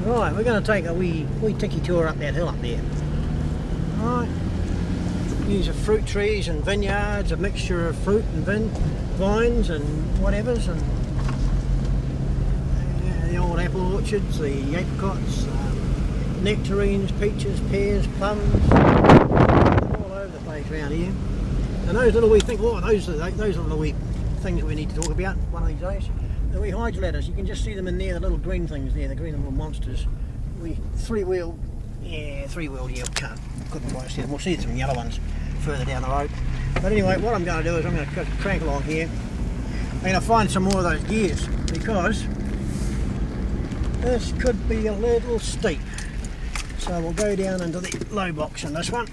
Right, we're going to take a wee ticky tour up that hill up there. Right. These are fruit trees and vineyards, a mixture of fruit and vines and whatevers, and the old apple orchards, the apricots, nectarines, peaches, pears, plums, all over the place around here. And those little wee things, oh, those are the wee things that we need to talk about one of these days. The wee hydro ladders, you can just see them in there, the little green things there, the green little monsters. Three-wheeled, yeah, couldn't quite see them. We'll see some yellow ones further down the road. But anyway, what I'm going to do is I'm going to crank along here. I'm going to find some more of those gears, because this could be a little steep. So we'll go down into the low box on this one.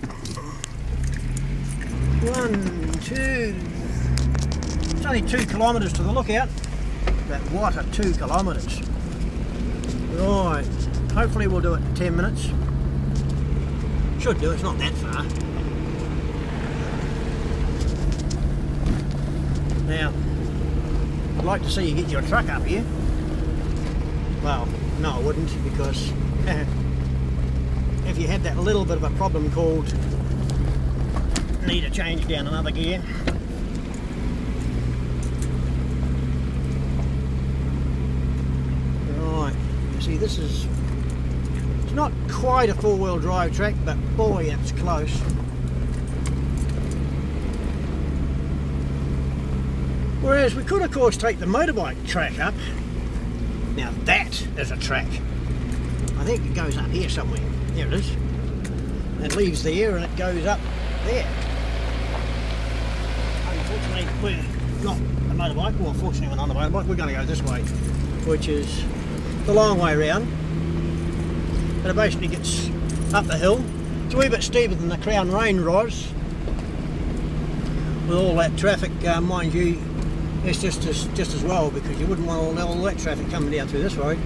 1, 2, it's only 2 kilometres to the lookout, but what are 2 kilometres? Right, hopefully we'll do it in 10 minutes. Should do, it's not that far. Now, I'd like to see you get your truck up here. Well, no I wouldn't, because if you had that little bit of a problem called need to change down another gear, right, you see this is, it's not quite a four-wheel drive track, but boy that's close. Whereas we could of course take the motorbike track up. Now that is a track. I think it goes up here somewhere. There it is. It leaves there and it goes up there. Unfortunately we're not a motorbike, well fortunately we're not on a motorbike, we're going to go this way, which is the long way round. And it basically gets up the hill. It's a wee bit steeper than the Crown Range was. With all that traffic, mind you, it's just as well, because you wouldn't want all that traffic coming down through this road.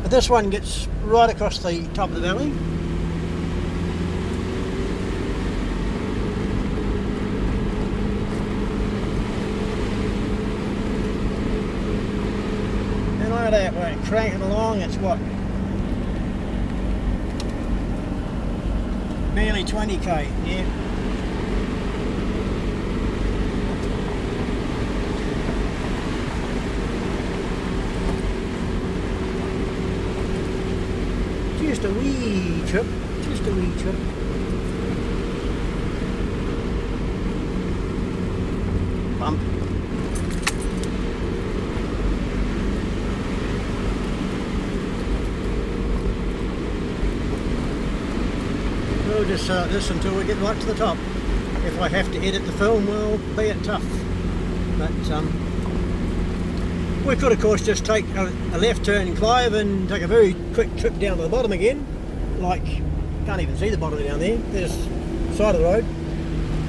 But this one gets right across the top of the valley. And look at that, we're cranking along, it's what? Nearly 20k, yeah. Just a wee trip, just a wee trip. Bump. We'll just this until we get right to the top. If I have to edit the film, well, be it tough. But we could of course just take a left turn in Clyde and take a very quick trip down to the bottom again. Like, can't even see the bottom down there. There's the side of the road.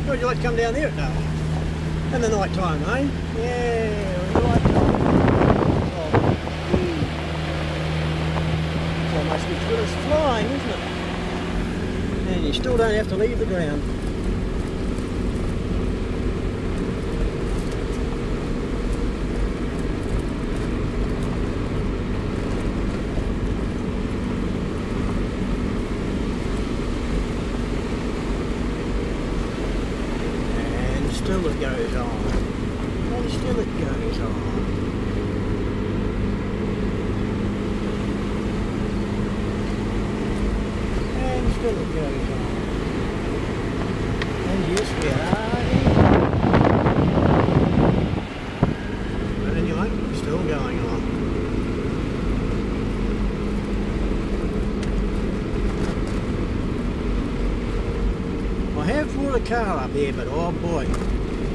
Would you like to come down there? No. In the night time, eh? Yeah, in the night time. It's almost as good as flying, isn't it? And you still don't have to leave the ground. Still it goes on, and still it goes on. And still it goes on. And yes, we are. But anyway, still going on. I have brought a car up here, but oh boy,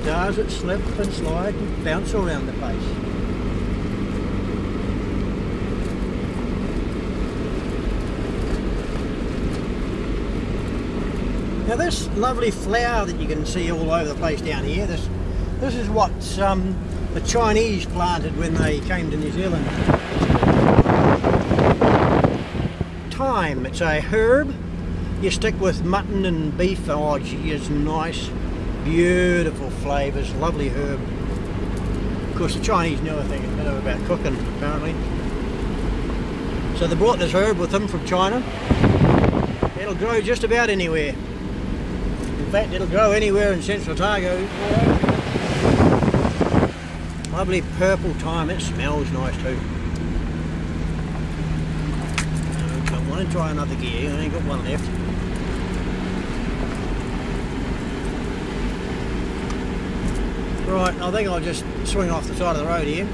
does it slip and slide and bounce around the place. Now this lovely flower that you can see all over the place down here, this is what the Chinese planted when they came to New Zealand. Thyme, it's a herb. You stick with mutton and beef, oh gee, it's nice, beautiful flavours, lovely herb. Of course the Chinese knew a thing about cooking apparently. So they brought this herb with them from China. It'll grow just about anywhere. In fact, it'll grow anywhere in Central Otago. Lovely purple thyme. It smells nice too. I want to try another gear. I ain't got one left. Right, I think I'll just swing off the side of the road here.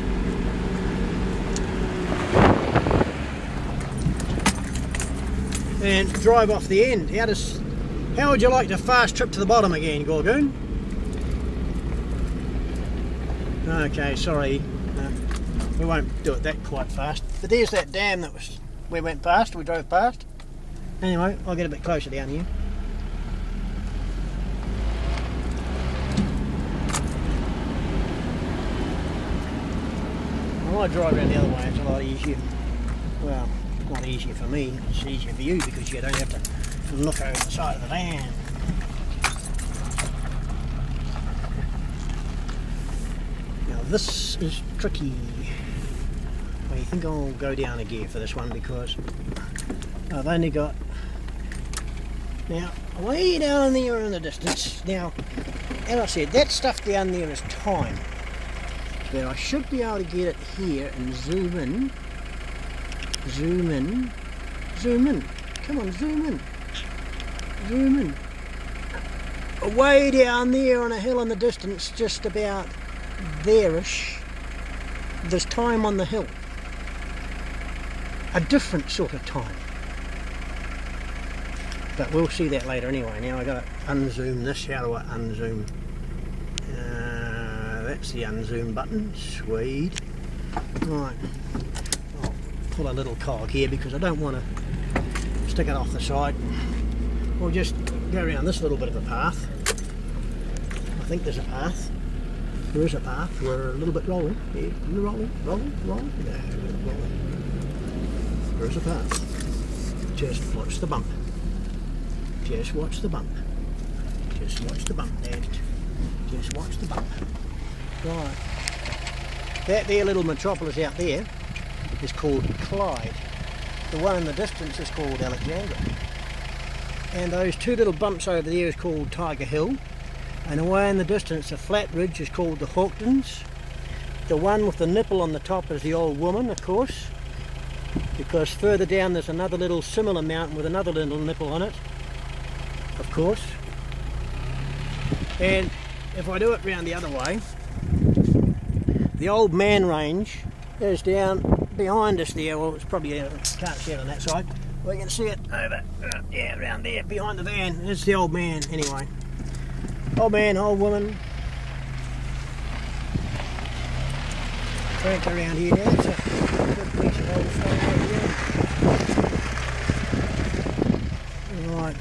And drive off the end. How would you like to fast trip to the bottom again, Gorgoon? Okay, sorry, we won't do it that quite fast. But there's that dam that we went past, we drove past. Anyway, I'll get a bit closer down here. I might drive around the other way, it's a lot easier. Well, not easier for me, it's easier for you because you don't have to look over the side of the van. Now this is tricky. I think I'll go down a gear for this one because I've only got, now way down there in the distance, now as I said, that stuff down there is time, but I should be able to get it here and zoom in. Zoom in, zoom in, come on, zoom in, zoom in. Way down there on a hill in the distance, just about there-ish, there's time on the hill. A different sort of time. But we'll see that later anyway. Now I've got to unzoom this. How do I unzoom? That's the unzoom button. Sweet. Right. Pull a little cog here because I don't want to stick it off the side. We'll just go around this little bit of a path. I think there's a path. There is a path. We're a little bit rolling. Yeah, rolling. Yeah, rolling. There's a path. Just watch the bump. Just watch the bump. Just watch the bump, Dad. Just watch the bump. Right. That there little metropolis out there is called Clyde. The one in the distance is called Alexandra. And those two little bumps over there is called Tiger Hill. And away in the distance, the flat ridge is called the Hawktons. The one with the nipple on the top is the Old Woman, of course, because further down there's another little similar mountain with another little nipple on it, of course. And if I do it round the other way, the Old Man Range is down behind us there. Well, it's probably, can't see it on that side. We can see it over, yeah, around there, behind the van. It's the Old Man, anyway. Old man, old woman. Crank around here now. It's a good piece of old stone over here. Right.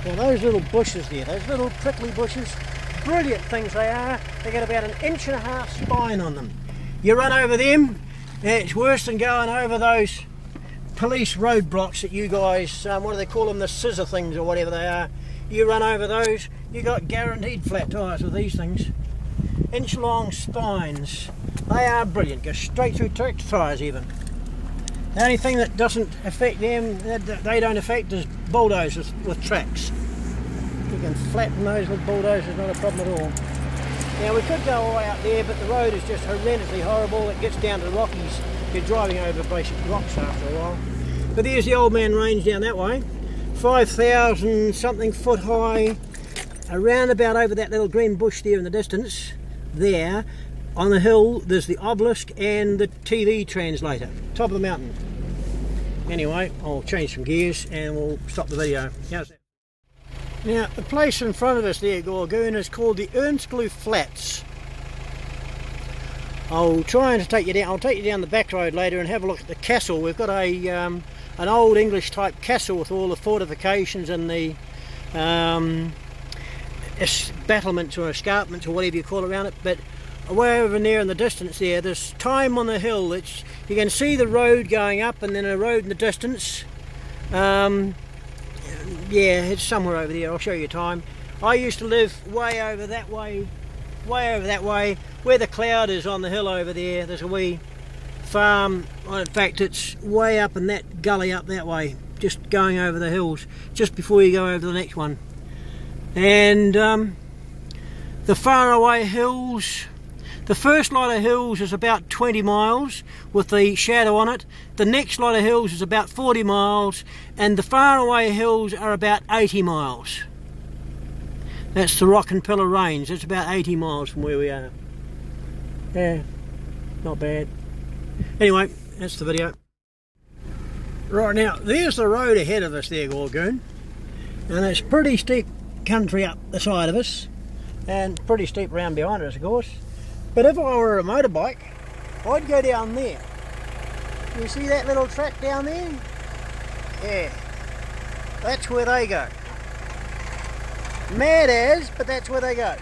Now those little bushes there, those little prickly bushes, brilliant things they are. They get about 1.5 inches spine on them. You run over them, it's worse than going over those police roadblocks that you guys, what do they call them, the scissor things or whatever they are. You run over those, you got guaranteed flat tyres with these things. Inch long spines. They are brilliant, go straight through tractor tyres even. The only thing that doesn't affect them, they don't affect, is bulldozers with tracks. You can flatten those with bulldozers, not a problem at all. Now we could go all the way out there, but the road is just horrendously horrible. It gets down to the Rockies. You're driving over basic rocks after a while. But there's the Old Man Range down that way. 5,000 something foot high, around about over that little green bush there in the distance. There on the hill there's the obelisk and the TV translator, top of the mountain. Anyway, I'll change some gears and we'll stop the video. How's that? Now the place in front of us there, Gorgoon, is called the Ernstglue Flats. I'll try and take you down. I'll take you down the back road later and have a look at the castle. We've got a an old English type castle with all the fortifications and the battlements or escarpments or whatever you call it around it. But way over there in the distance there, there's time on the hill. You can see the road going up and then a road in the distance. Yeah, it's somewhere over there. I'll show you time. I used to live way over that way, where the cloud is on the hill over there. There's a wee farm. In fact, it's way up in that gully up that way, just going over the hills, just before you go over to the next one. And the far away hills, the first lot of hills is about 20 miles with the shadow on it. The next lot of hills is about 40 miles, and the far away hills are about 80 miles. That's the Rock and Pillar Range. It's about 80 miles from where we are. Yeah, not bad. Anyway, that's the video. Right, now, there's the road ahead of us there, Gorgoon. And it's pretty steep country up the side of us, and pretty steep round behind us, of course. But if I were a motorbike, I'd go down there. You see that little track down there? Yeah, that's where they go. Mad as, but that's where they go.